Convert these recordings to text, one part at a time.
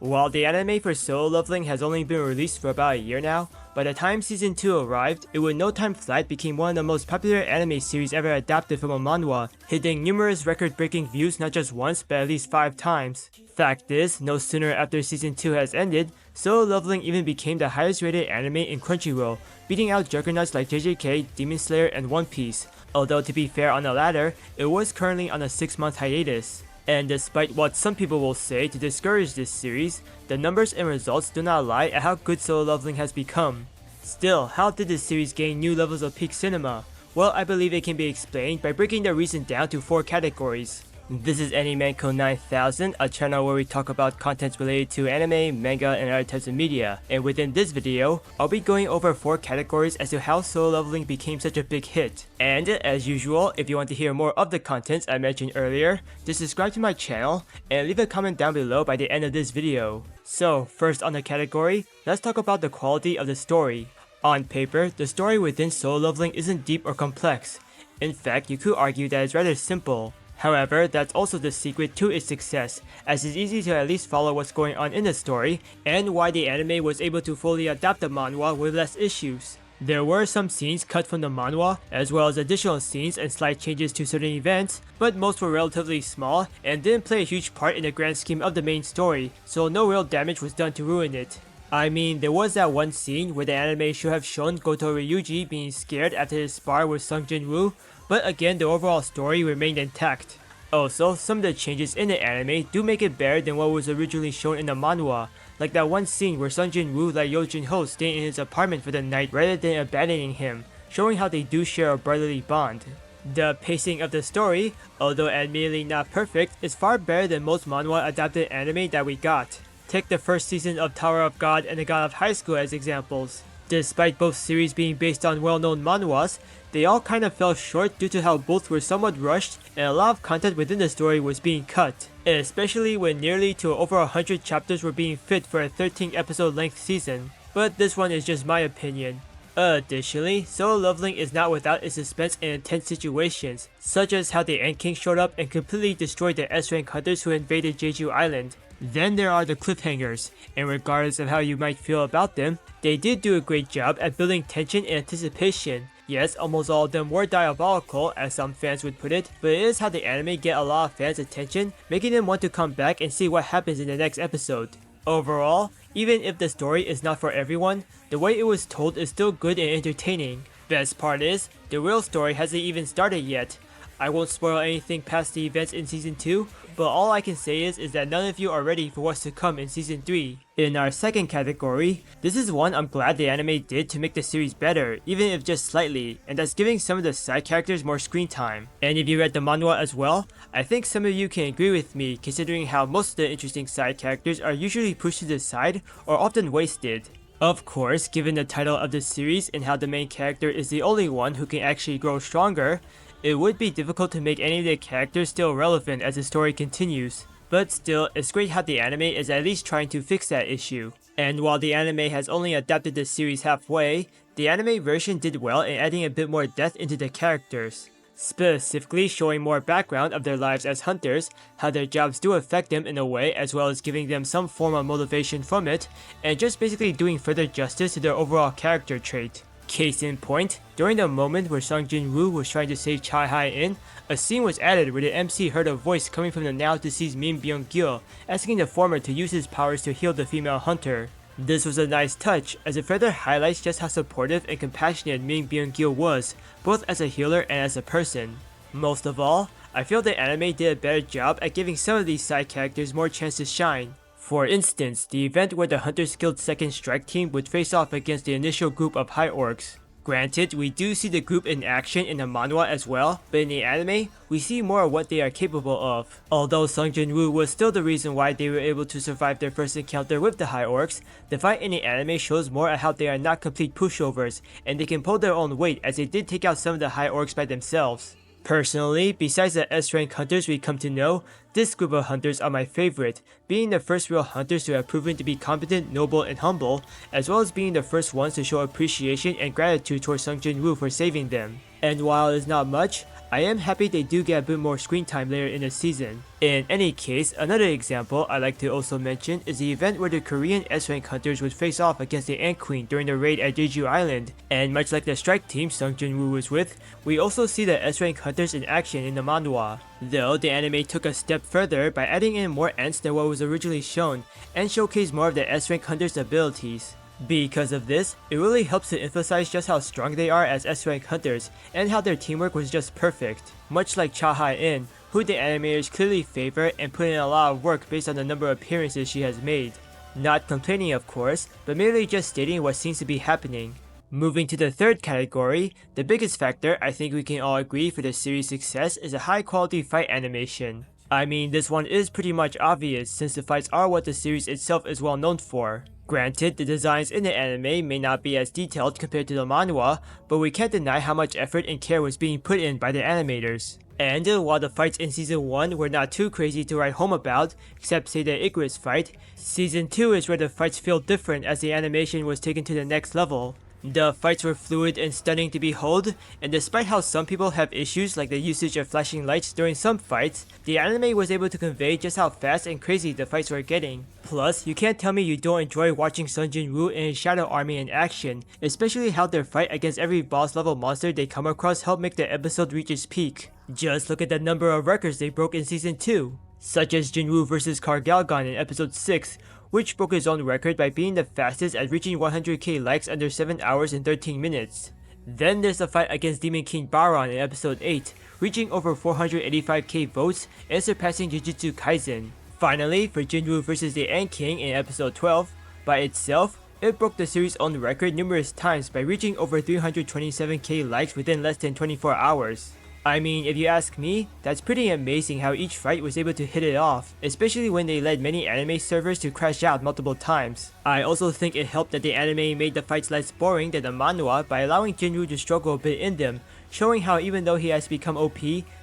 While the anime for Solo Leveling has only been released for about a year now, by the time Season 2 arrived, it would no time flat became one of the most popular anime series ever adapted from a manhwa, hitting numerous record-breaking views not just once but at least 5 times. Fact is, no sooner after Season 2 has ended, Solo Leveling even became the highest rated anime in Crunchyroll, beating out juggernauts like JJK, Demon Slayer, and One Piece. Although to be fair on the latter, it was currently on a 6-month hiatus. And despite what some people will say to discourage this series, the numbers and results do not lie at how good Solo Leveling has become. Still, how did this series gain new levels of peak cinema? Well, I believe it can be explained by breaking the reason down to 4 categories. This is Animenko 9000, a channel where we talk about contents related to anime, manga, and other types of media. And within this video, I'll be going over 4 categories as to how Solo Leveling became such a big hit. And as usual, if you want to hear more of the contents I mentioned earlier, just subscribe to my channel and leave a comment down below by the end of this video. So, first on the category, let's talk about the quality of the story. On paper, the story within Solo Leveling isn't deep or complex. In fact, you could argue that it's rather simple. However, that's also the secret to its success, as it's easy to at least follow what's going on in the story, and why the anime was able to fully adapt the manhwa with less issues. There were some scenes cut from the manhwa, as well as additional scenes and slight changes to certain events, but most were relatively small and didn't play a huge part in the grand scheme of the main story, so no real damage was done to ruin it. I mean, there was that one scene where the anime should have shown Goto Ryuji being scared after his spar with Sung Jin-woo, but again the overall story remained intact. Also, some of the changes in the anime do make it better than what was originally shown in the manhwa, like that one scene where Sung Jin-woo let Yo Jin-ho stay in his apartment for the night rather than abandoning him, showing how they do share a brotherly bond. The pacing of the story, although admittedly not perfect, is far better than most manhwa adapted anime that we got. Take the first season of Tower of God and The God of High School as examples. Despite both series being based on well-known manhwas, they all kind of fell short due to how both were somewhat rushed and a lot of content within the story was being cut, especially when nearly to over 100 chapters were being fit for a 13 episode length season. But this one is just my opinion. Additionally, Solo Leveling is not without its suspense and intense situations, such as how the Ant King showed up and completely destroyed the S-rank hunters who invaded Jeju Island. Then there are the cliffhangers, and regardless of how you might feel about them, they did do a great job at building tension and anticipation. Yes, almost all of them were diabolical, as some fans would put it, but it is how the anime get a lot of fans' attention, making them want to come back and see what happens in the next episode. Overall, even if the story is not for everyone, the way it was told is still good and entertaining. Best part is, the real story hasn't even started yet. I won't spoil anything past the events in Season 2, but all I can say is that none of you are ready for what's to come in Season 3. In our second category, this is one I'm glad the anime did to make the series better, even if just slightly, and that's giving some of the side characters more screen time. And if you read the manhwa as well, I think some of you can agree with me considering how most of the interesting side characters are usually pushed to the side or often wasted. Of course, given the title of the series and how the main character is the only one who can actually grow stronger, it would be difficult to make any of the characters still relevant as the story continues. But still, it's great how the anime is at least trying to fix that issue. And while the anime has only adapted the series halfway, the anime version did well in adding a bit more depth into the characters. Specifically showing more background of their lives as hunters, how their jobs do affect them in a way as well as giving them some form of motivation from it, and just basically doing further justice to their overall character trait. Case in point, during the moment where Sung Jin-woo was trying to save Chai Hai-in, a scene was added where the MC heard a voice coming from the now deceased Min Byung-gil, asking the former to use his powers to heal the female hunter. This was a nice touch, as it further highlights just how supportive and compassionate Min Byung-gil was, both as a healer and as a person. Most of all, I feel the anime did a better job at giving some of these side characters more chance to shine. For instance, the event where the Hunters Guild 2nd Strike Team would face off against the initial group of High Orcs. Granted, we do see the group in action in the manhwa as well, but in the anime, we see more of what they are capable of. Although Sung Jin-woo was still the reason why they were able to survive their first encounter with the High Orcs, the fight in the anime shows more at how they are not complete pushovers, and they can pull their own weight as they did take out some of the High Orcs by themselves. Personally, besides the S-rank hunters we come to know, this group of hunters are my favorite, being the first real hunters to have proven to be competent, noble, and humble, as well as being the first ones to show appreciation and gratitude towards Sung Jin-woo for saving them. And while it's not much, I am happy they do get a bit more screen time later in the season. In any case, another example I'd like to also mention is the event where the Korean S-Rank hunters would face off against the Ant Queen during the raid at Jeju Island, and much like the strike team Sung Jin-woo was with, we also see the S-Rank hunters in action in the manhwa. Though the anime took a step further by adding in more ants than what was originally shown, and showcased more of the S-Rank hunters' abilities. Because of this, it really helps to emphasize just how strong they are as S-Rank hunters, and how their teamwork was just perfect. Much like Cha Ha-in, who the animators clearly favor and put in a lot of work based on the number of appearances she has made. Not complaining of course, but merely just stating what seems to be happening. Moving to the third category, the biggest factor I think we can all agree for the series' success is a high quality fight animation. I mean, this one is pretty much obvious since the fights are what the series itself is well known for. Granted, the designs in the anime may not be as detailed compared to the manhwa, but we can't deny how much effort and care was being put in by the animators. And while the fights in Season 1 were not too crazy to write home about, except say the Icarus fight, Season 2 is where the fights feel different as the animation was taken to the next level. The fights were fluid and stunning to behold, and despite how some people have issues like the usage of flashing lights during some fights, the anime was able to convey just how fast and crazy the fights were getting. Plus, you can't tell me you don't enjoy watching Sung Jin-woo and his Shadow Army in action, especially how their fight against every boss level monster they come across helped make the episode reach its peak. Just look at the number of records they broke in Season 2, such as Jinwoo vs Karl Galgon in Episode 6, which broke his own record by being the fastest at reaching 100k likes under 7 hours and 13 minutes. Then there's the fight against Demon King Baron in Episode 8, reaching over 485k votes and surpassing Jujutsu Kaisen. Finally, for Jinwoo vs the Ant King in Episode 12, by itself, it broke the series' own record numerous times by reaching over 327k likes within less than 24 hours. I mean, if you ask me, that's pretty amazing how each fight was able to hit it off, especially when they led many anime servers to crash out multiple times. I also think it helped that the anime made the fights less boring than the manhwa by allowing Jinwoo to struggle a bit in them, showing how even though he has become OP,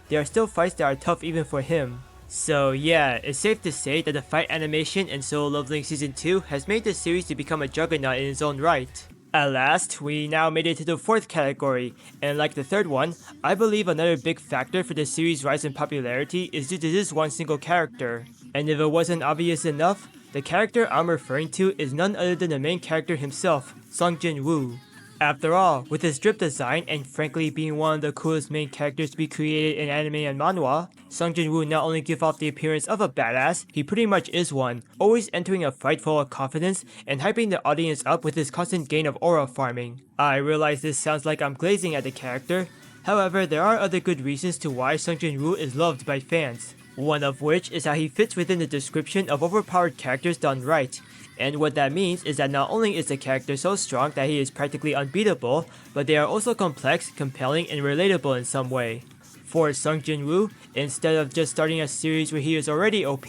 there are still fights that are tough even for him. So yeah, it's safe to say that the fight animation in Solo Leveling Season 2 has made the series to become a juggernaut in its own right. At last, we now made it to the fourth category, and like the third one, I believe another big factor for the series' rise in popularity is due to this one single character. And if it wasn't obvious enough, the character I'm referring to is none other than the main character himself, Sung Jin-woo. After all, with his drip design and frankly being one of the coolest main characters to be created in anime and manhwa, Sung Jin-woo not only gives off the appearance of a badass, he pretty much is one, always entering a fight full of confidence and hyping the audience up with his constant gain of aura farming. I realize this sounds like I'm glazing at the character, however there are other good reasons to why Sung Jin-woo is loved by fans. One of which is how he fits within the description of overpowered characters done right. And what that means is that not only is the character so strong that he is practically unbeatable, but they are also complex, compelling, and relatable in some way. For Sung Jin-woo, instead of just starting a series where he is already OP,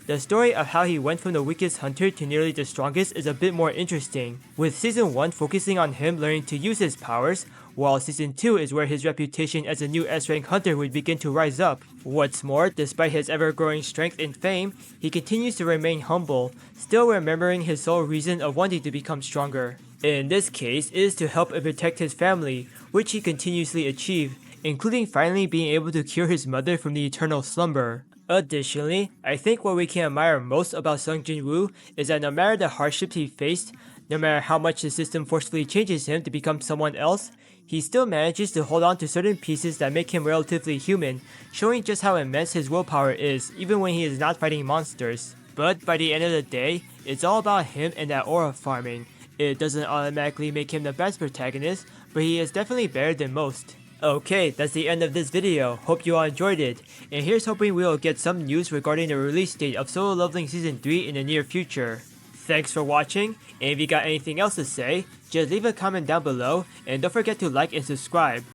the story of how he went from the weakest hunter to nearly the strongest is a bit more interesting, with Season 1 focusing on him learning to use his powers, while Season 2 is where his reputation as a new S-Rank hunter would begin to rise up. What's more, despite his ever-growing strength and fame, he continues to remain humble, still remembering his sole reason of wanting to become stronger. In this case, it is to help and protect his family, which he continuously achieves, including finally being able to cure his mother from the eternal slumber. Additionally, I think what we can admire most about Sung Jin-woo is that no matter the hardships he faced, no matter how much the system forcefully changes him to become someone else, he still manages to hold on to certain pieces that make him relatively human, showing just how immense his willpower is even when he is not fighting monsters. But by the end of the day, it's all about him and that aura farming. It doesn't automatically make him the best protagonist, but he is definitely better than most. Okay, that's the end of this video. Hope you all enjoyed it. And here's hoping we'll get some news regarding the release date of Solo Leveling Season 3 in the near future. Thanks for watching, and if you got anything else to say, just leave a comment down below, and don't forget to like and subscribe.